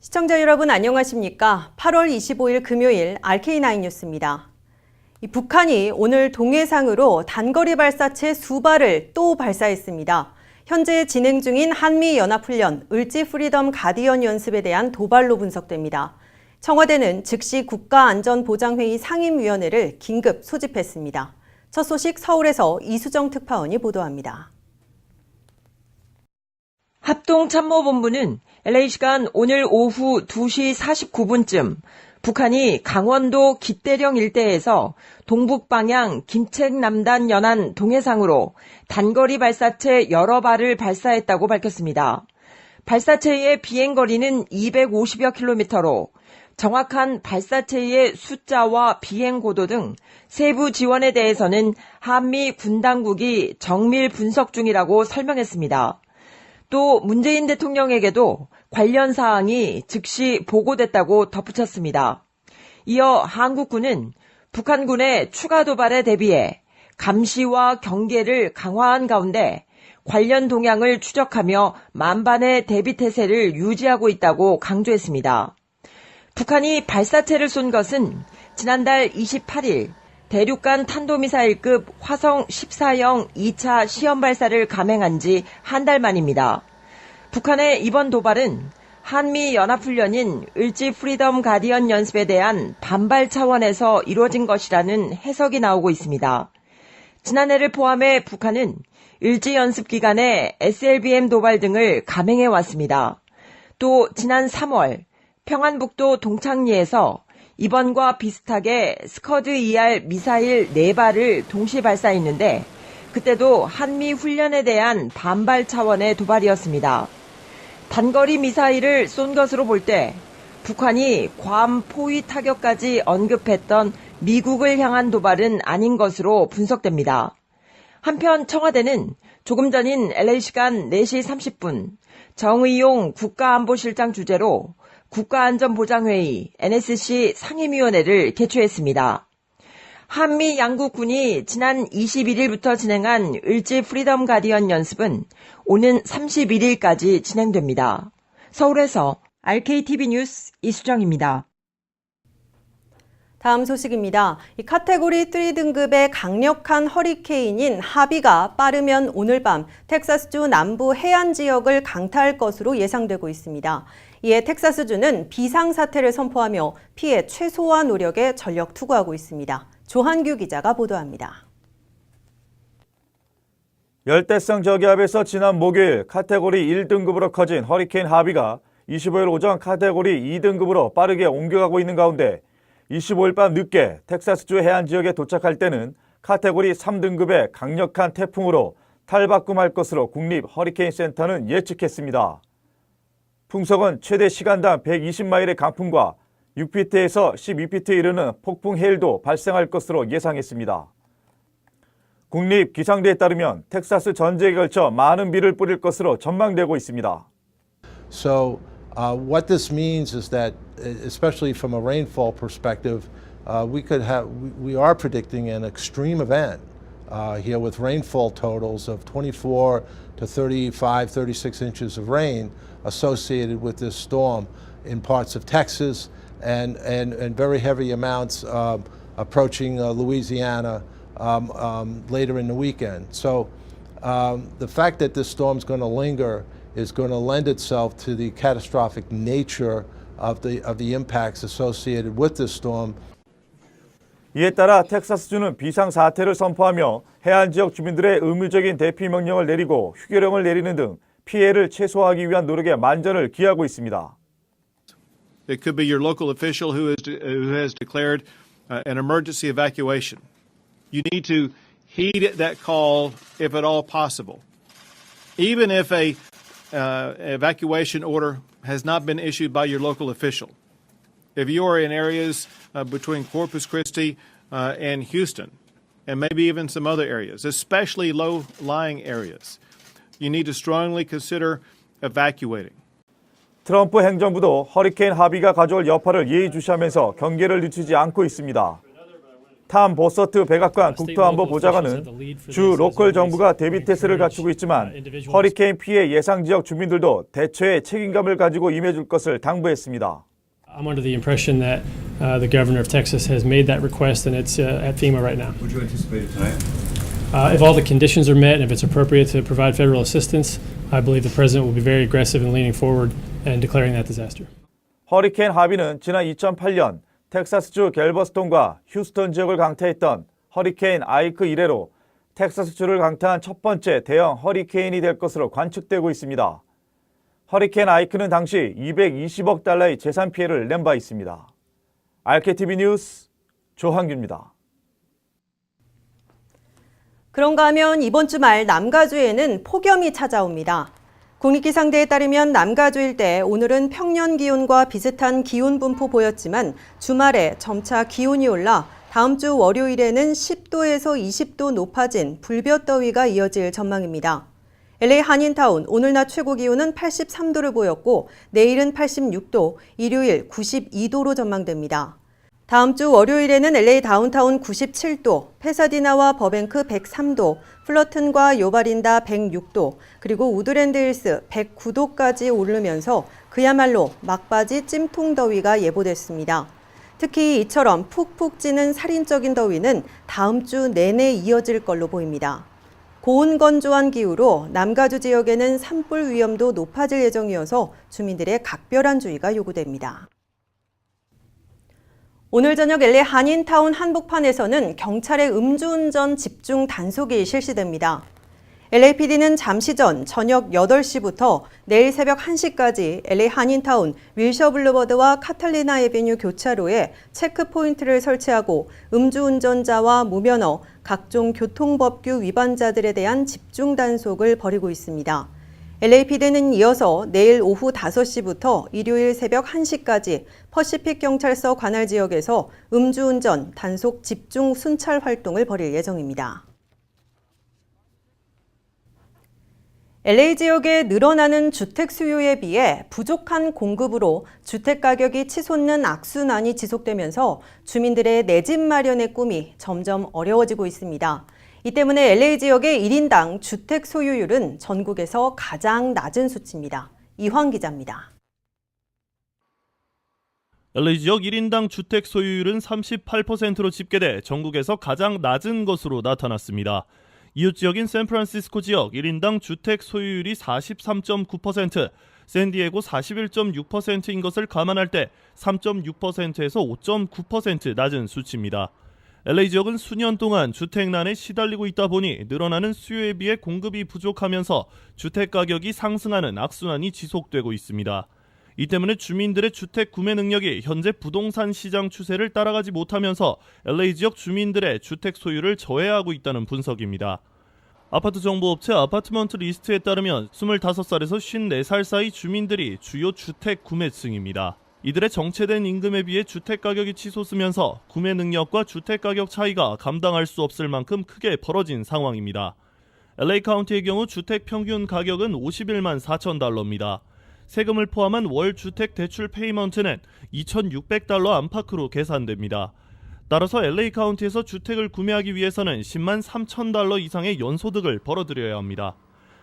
시청자 여러분 안녕하십니까? 8월 25일 금요일 RK9 뉴스입니다. 북한이 오늘 동해상으로 단거리 발사체 수발을 또 발사했습니다. 현재 진행 중인 한미연합훈련 을지 프리덤 가디언 연습에 대한 도발로 분석됩니다. 청와대는 즉시 국가안전보장회의 상임위원회를 긴급 소집했습니다. 첫 소식 서울에서 이수정 특파원이 보도합니다. 합동참모본부는 LA 시간 오늘 오후 2시 49분쯤 북한이 강원도 기대령 일대에서 동북방향 김책남단 연안 동해상으로 단거리 발사체 여러 발을 발사했다고 밝혔습니다. 발사체의 비행거리는 250여 킬로미터로 정확한 발사체의 숫자와 비행 고도 등 세부 지원에 대해서는 한미 군 당국이 정밀 분석 중이라고 설명했습니다. 또 문재인 대통령에게도 관련 사항이 즉시 보고됐다고 덧붙였습니다. 이어 한국군은 북한군의 추가 도발에 대비해 감시와 경계를 강화한 가운데 관련 동향을 추적하며 만반의 대비태세를 유지하고 있다고 강조했습니다. 북한이 발사체를 쏜 것은 지난달 28일 대륙간 탄도미사일급 화성 14형 2차 시험 발사를 감행한 지 한 달 만입니다. 북한의 이번 도발은 한미연합훈련인 을지 프리덤 가디언 연습에 대한 반발 차원에서 이루어진 것이라는 해석이 나오고 있습니다. 지난해를 포함해 북한은 을지 연습 기간에 SLBM 도발 등을 감행해 왔습니다. 또 지난 3월 평안북도 동창리에서 이번과 비슷하게 스커드 ER 미사일 4발을 동시 발사했는데 그때도 한미 훈련에 대한 반발 차원의 도발이었습니다. 단거리 미사일을 쏜 것으로 볼 때 북한이 괌 포위 타격까지 언급했던 미국을 향한 도발은 아닌 것으로 분석됩니다. 한편 청와대는 조금 전인 LA 시간 4시 30분 정의용 국가안보실장 주재로 국가안전보장회의 NSC 상임위원회를 개최했습니다. 한미 양국군이 지난 21일부터 진행한 을지 프리덤 가디언 연습은 오는 31일까지 진행됩니다. 서울에서 RKTV 뉴스 이수정입니다. 다음 소식입니다. 이 카테고리 3 등급의 강력한 허리케인인 하비가 빠르면 오늘 밤 텍사스주 남부 해안 지역을 강타할 것으로 예상되고 있습니다. 이에 텍사스주는 비상사태를 선포하며 피해 최소화 노력에 전력 투구하고 있습니다. 조한규 기자가 보도합니다. 열대성 저기압에서 지난 목요일 카테고리 1등급으로 커진 허리케인 하비가 25일 오전 카테고리 2등급으로 빠르게 옮겨가고 있는 가운데 25일 밤 늦게 텍사스주 해안 지역에 도착할 때는 카테고리 3등급의 강력한 태풍으로 탈바꿈할 것으로 국립 허리케인 센터는 예측했습니다. 풍속은 최대 시간당 120마일의 강풍과 6피트에서 12피트에 이르는 폭풍 해일도 발생할 것으로 예상했습니다. 국립 기상대에 따르면 텍사스 전 지역에 걸쳐 많은 비를 뿌릴 것으로 전망되고 있습니다. So what this means is that, especially from a rainfall perspective, we are predicting an extreme event here with rainfall totals of 24 to 35, 36 inches of rain associated with this storm in parts of Texas and very heavy amounts approaching Louisiana later in the weekend. So the fact that this storm is going to linger is going to lend itself to the catastrophic nature of the impacts associated with this storm. 이에 따라 텍사스주는 비상사태를 선포하며 해안 지역 주민들의 의무적인 대피 명령을 내리고 휴교령을 내리는 등 피해를 최소화하기 위한 노력에 만전을 기하고 있습니다. It could be your local official who has declared an emergency evacuation. You need to heed that call if at all possible. Even if a evacuation order has not been issued by your local official. If you are in areas between Corpus Christi and Houston, and maybe even some other areas, especially low-lying areas, you need to strongly consider evacuating. 트럼프 행정부도 허리케인 하비가 가져올 여파를 예의주시하면서 경계를 늦추지 않고 있습니다. 탐 보서트 백악관 국토안보보좌관은 주 로컬 정부가 대비 태세를 갖추고 있지만 허리케인 피해 예상 지역 주민들도 대처에 책임감을 가지고 임해줄 것을 당부했습니다. I'm under the impression that the governor of Texas has made that request and it's at FEMA right now. Would you anticipate it tonight? If all the conditions are met and if it's appropriate to provide federal assistance, I believe the president will be very aggressive in leaning forward and declaring that disaster. 허리케인 하비는 지난 2008년 텍사스주 갤버스톤과 휴스턴 지역을 강타했던 허리케인 아이크 이래로 텍사스주를 강타한 첫 번째 대형 허리케인이 될 것으로 관측되고 있습니다. 허리케인 아이크는 당시 220억 달러의 재산 피해를 낸 바 있습니다. RKTV 뉴스 조한규입니다. 그런가 하면 이번 주말 남가주에는 폭염이 찾아옵니다. 국립기상대에 따르면 남가주 일대 오늘은 평년 기온과 비슷한 기온 분포 보였지만 주말에 점차 기온이 올라 다음 주 월요일에는 10도에서 20도 높아진 불볕더위가 이어질 전망입니다. LA 한인타운 오늘 낮 최고 기온은 83도를 보였고 내일은 86도, 일요일 92도로 전망됩니다. 다음 주 월요일에는 LA 다운타운 97도, 페사디나와 버뱅크 103도, 플러튼과 요바린다 106도, 그리고 우드랜드 힐스 109도까지 오르면서 그야말로 막바지 찜통 더위가 예보됐습니다. 특히 이처럼 푹푹 찌는 살인적인 더위는 다음 주 내내 이어질 걸로 보입니다. 고온 건조한 기후로 남가주 지역에는 산불 위험도 높아질 예정이어서 주민들의 각별한 주의가 요구됩니다. 오늘 저녁 LA 한인타운 한복판에서는 경찰의 음주운전 집중 단속이 실시됩니다. LAPD는 잠시 전 저녁 8시부터 내일 새벽 1시까지 LA 한인타운 윌셔 블루버드와 카탈리나 애비뉴 교차로에 체크포인트를 설치하고 음주운전자와 무면허, 각종 교통법규 위반자들에 대한 집중 단속을 벌이고 있습니다. LAPD는 이어서 내일 오후 5시부터 일요일 새벽 1시까지 퍼시픽 경찰서 관할 지역에서 음주운전 단속 집중 순찰 활동을 벌일 예정입니다. LA 지역의 늘어나는 주택 수요에 비해 부족한 공급으로 주택 가격이 치솟는 악순환이 지속되면서 주민들의 내 집 마련의 꿈이 점점 어려워지고 있습니다. 이 때문에 LA 지역의 1인당 주택 소유율은 전국에서 가장 낮은 수치입니다. 이황 기자입니다. LA 지역 1인당 주택 소유율은 38%로 집계돼 전국에서 가장 낮은 것으로 나타났습니다. 이웃 지역인 샌프란시스코 지역 1인당 주택 소유율이 43.9%, 샌디에고 41.6%인 것을 감안할 때 3.6%에서 5.9% 낮은 수치입니다. LA 지역은 수년 동안 주택난에 시달리고 있다 보니 늘어나는 수요에 비해 공급이 부족하면서 주택 가격이 상승하는 악순환이 지속되고 있습니다. 이 때문에 주민들의 주택 구매 능력이 현재 부동산 시장 추세를 따라가지 못하면서 LA 지역 주민들의 주택 소유를 저해하고 있다는 분석입니다. 아파트 정보업체 아파트먼트 리스트에 따르면 25살에서 54살 사이 주민들이 주요 주택 구매층입니다. 이들의 정체된 임금에 비해 주택 가격이 치솟으면서 구매 능력과 주택 가격 차이가 감당할 수 없을 만큼 크게 벌어진 상황입니다. LA 카운티의 경우 주택 평균 가격은 51만 4천 달러입니다. 세금을 포함한 월 주택 대출 페이먼트는 2,600달러 안팎으로 계산됩니다. 따라서 LA 카운티에서 주택을 구매하기 위해서는 10만 3천 달러 이상의 연소득을 벌어들여야 합니다.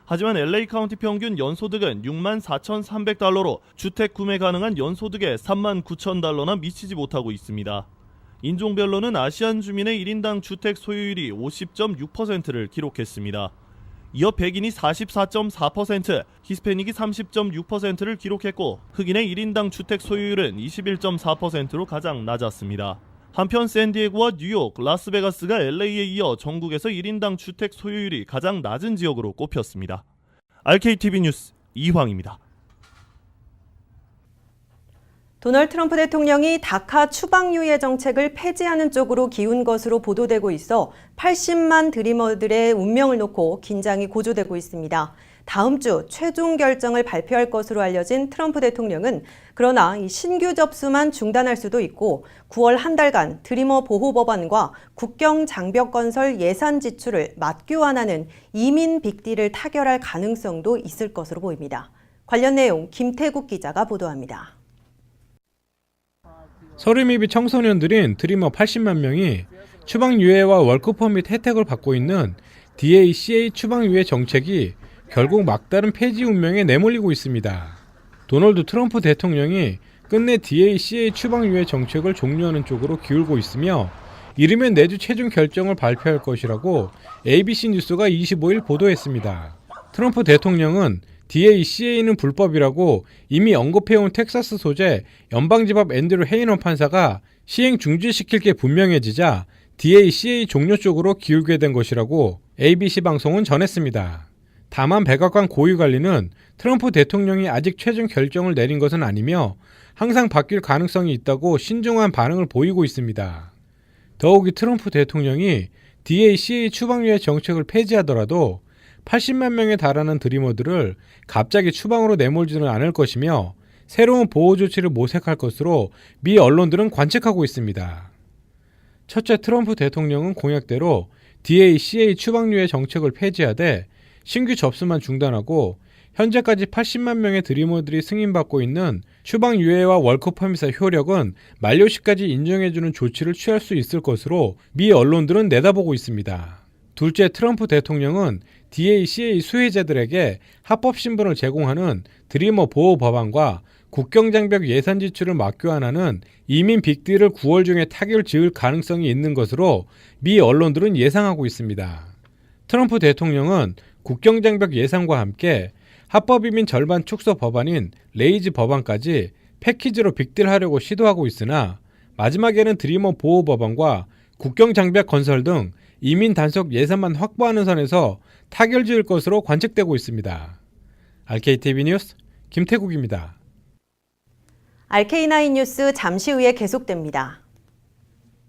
하지만 LA 카운티 평균 연소득은 6만 4,300달러로 주택 구매 가능한 연소득의 3만 9천 달러나 미치지 못하고 있습니다. 인종별로는 아시안 주민의 1인당 주택 소유율이 50.6%를 기록했습니다. 이어 백인이 44.4%, 히스패닉이 30.6%를 기록했고 흑인의 1인당 주택 소유율은 21.4%로 가장 낮았습니다. 한편 샌디에고와 뉴욕, 라스베가스가 LA에 이어 전국에서 1인당 주택 소유율이 가장 낮은 지역으로 꼽혔습니다. RKTV 뉴스 이황입니다. 도널드 트럼프 대통령이 다카 추방 유예 정책을 폐지하는 쪽으로 기운 것으로 보도되고 있어 80만 드리머들의 운명을 놓고 긴장이 고조되고 있습니다. 다음 주 최종 결정을 발표할 것으로 알려진 트럼프 대통령은 그러나 이 신규 접수만 중단할 수도 있고 9월 한 달간 드리머 보호 법안과 국경 장벽 건설 예산 지출을 맞교환하는 이민 빅딜을 타결할 가능성도 있을 것으로 보입니다. 관련 내용 김태국 기자가 보도합니다. 서류 미비 청소년들인 드리머 80만 명이 추방유예와 월크퍼밋 혜택을 받고 있는 DACA 추방유예 정책이 결국 막다른 폐지 운명에 내몰리고 있습니다. 도널드 트럼프 대통령이 끝내 DACA 추방유예 정책을 종료하는 쪽으로 기울고 있으며 이르면 내주 최종 결정을 발표할 것이라고 ABC 뉴스가 25일 보도했습니다. 트럼프 대통령은 DACA는 불법이라고 이미 언급해온 텍사스 소재 연방지법 앤드류 헤이넌 판사가 시행 중지시킬 게 분명해지자 DACA 종료 쪽으로 기울게 된 것이라고 ABC 방송은 전했습니다. 다만 백악관 고위관리는 트럼프 대통령이 아직 최종 결정을 내린 것은 아니며 항상 바뀔 가능성이 있다고 신중한 반응을 보이고 있습니다. 더욱이 트럼프 대통령이 DACA 추방유예 정책을 폐지하더라도 80만 명에 달하는 드리머들을 갑자기 추방으로 내몰지는 않을 것이며 새로운 보호 조치를 모색할 것으로 미 언론들은 관측하고 있습니다. 첫째, 트럼프 대통령은 공약대로 DACA 추방유예 정책을 폐지하되 신규 접수만 중단하고 현재까지 80만 명의 드리머들이 승인받고 있는 추방유예와 월크퍼밋의 효력은 만료 시까지 인정해주는 조치를 취할 수 있을 것으로 미 언론들은 내다보고 있습니다. 둘째, 트럼프 대통령은 DACA 수혜자들에게 합법 신분을 제공하는 드리머 보호 법안과 국경장벽 예산 지출을 맞교환하는 이민 빅딜을 9월 중에 타결 지을 가능성이 있는 것으로 미 언론들은 예상하고 있습니다. 트럼프 대통령은 국경장벽 예산과 함께 합법이민 절반 축소 법안인 레이즈 법안까지 패키지로 빅딜하려고 시도하고 있으나 마지막에는 드리머 보호 법안과 국경장벽 건설 등 이민 단속 예산만 확보하는 선에서 타결 지을 것으로 관측되고 있습니다. RKTV 뉴스 김태국입니다. RK9 뉴스 잠시 후에 계속됩니다.